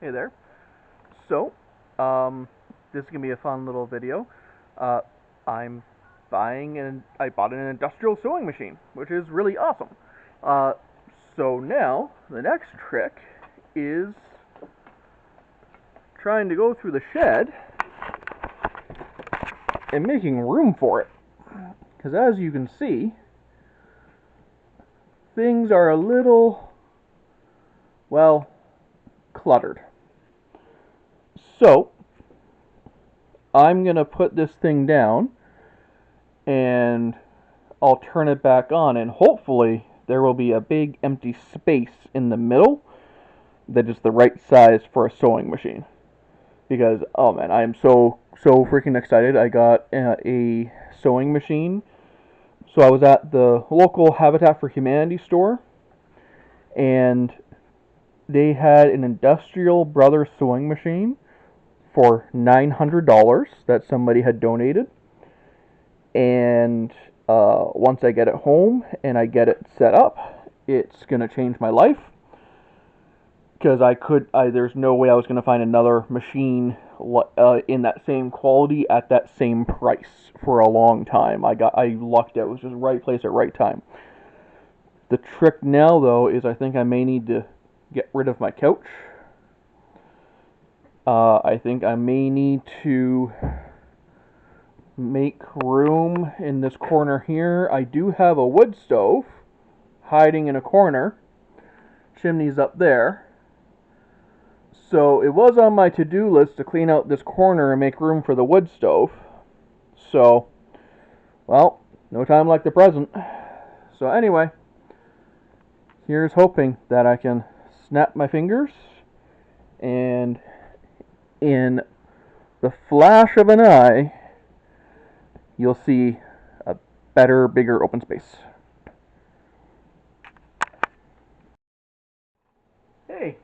Hey there. So, this is gonna be a fun little video. Uh, I'm I bought an industrial sewing machine, which is really awesome. Uh, so now the next trick is trying to go through the shed and making room for it. Because as you can see, things are a little, well, cluttered. So, I'm gonna put this thing down and I'll turn it back on, and hopefully there will be a big empty space in the middle that is the right size for a sewing machine. Because oh man, I am so freaking excited! I got a sewing machine. So I was at the local Habitat for Humanity store, and they had an Industrial Brothers sewing machine for $900 that somebody had donated. And once I get it home and I get it set up, it's gonna change my life. Because there's no way I was gonna find another machine in that same quality at that same price for a long time. I lucked out. It was just right place at right time. The trick now, though, is I think I may need to get rid of my couch. I think I may need to make room in this corner here. I do have a wood stove hiding in a corner. Chimney's up there. So it was on my to-do list to clean out this corner and make room for the wood stove. So, well, no time like the present. So anyway, here's hoping that I can snap my fingers and in the flash of an eye, you'll see a better, bigger open space. Hey,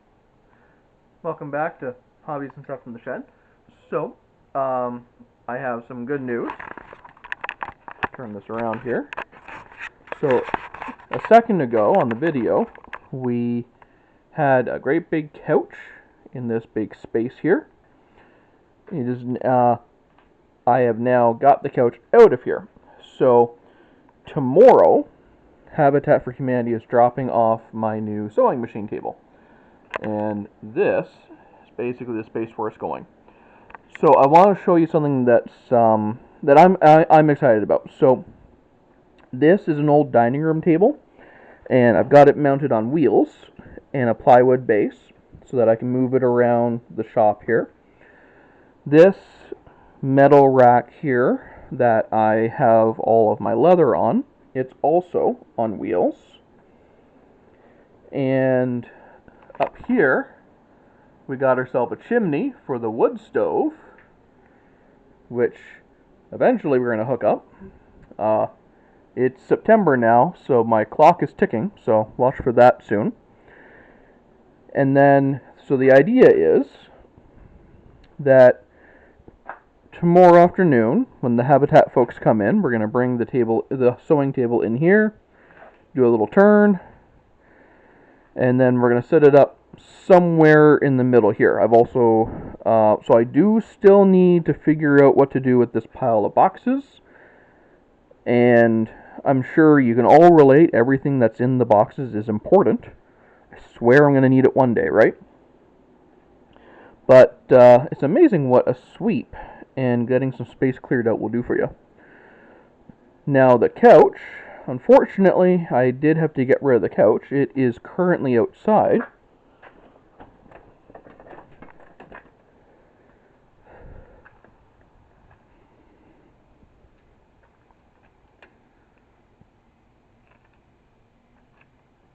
welcome back to Hobbies and Stuff from the Shed. So, I have some good news. Turn this around here. So, a second ago on the video, we had a great big couch in this big space here. It is, I have now got the couch out of here. So, tomorrow, Habitat for Humanity is dropping off my new sewing machine table. And this is basically the space where it's going. So I want to show you something I'm excited about. So this is an old dining room table, and I've got it mounted on wheels and a plywood base so that I can move it around the shop here. This metal rack here that I have all of my leather on, it's also on wheels. And up here, we got ourselves a chimney for the wood stove, which eventually we're going to hook up. It's September now, so my clock is ticking, so watch for that soon. And then, so the idea is that tomorrow afternoon, when the Habitat folks come in, we're going to bring the sewing table in here, do a little turn, and then we're going to set it up somewhere in the middle here. I've also, so I do still need to figure out what to do with this pile of boxes, and I'm sure you can all relate, everything that's in the boxes is important. I swear I'm going to need it one day, right? But it's amazing what a sweep and getting some space cleared out will do for you. Now the couch, unfortunately, I did have to get rid of the couch. It is currently outside.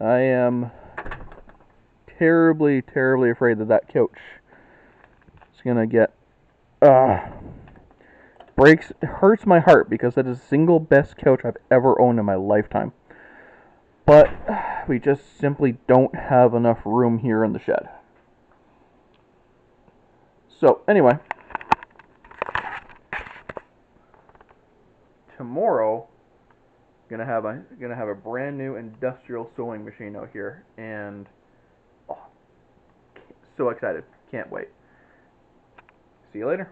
I am terribly, terribly afraid that that couch is going to get breaks. It hurts my heart because that is the single best couch I've ever owned in my lifetime. But we just simply don't have enough room here in the shed. So anyway, tomorrow gonna have a brand new industrial sewing machine out here, and oh, so excited. Can't wait. See you later.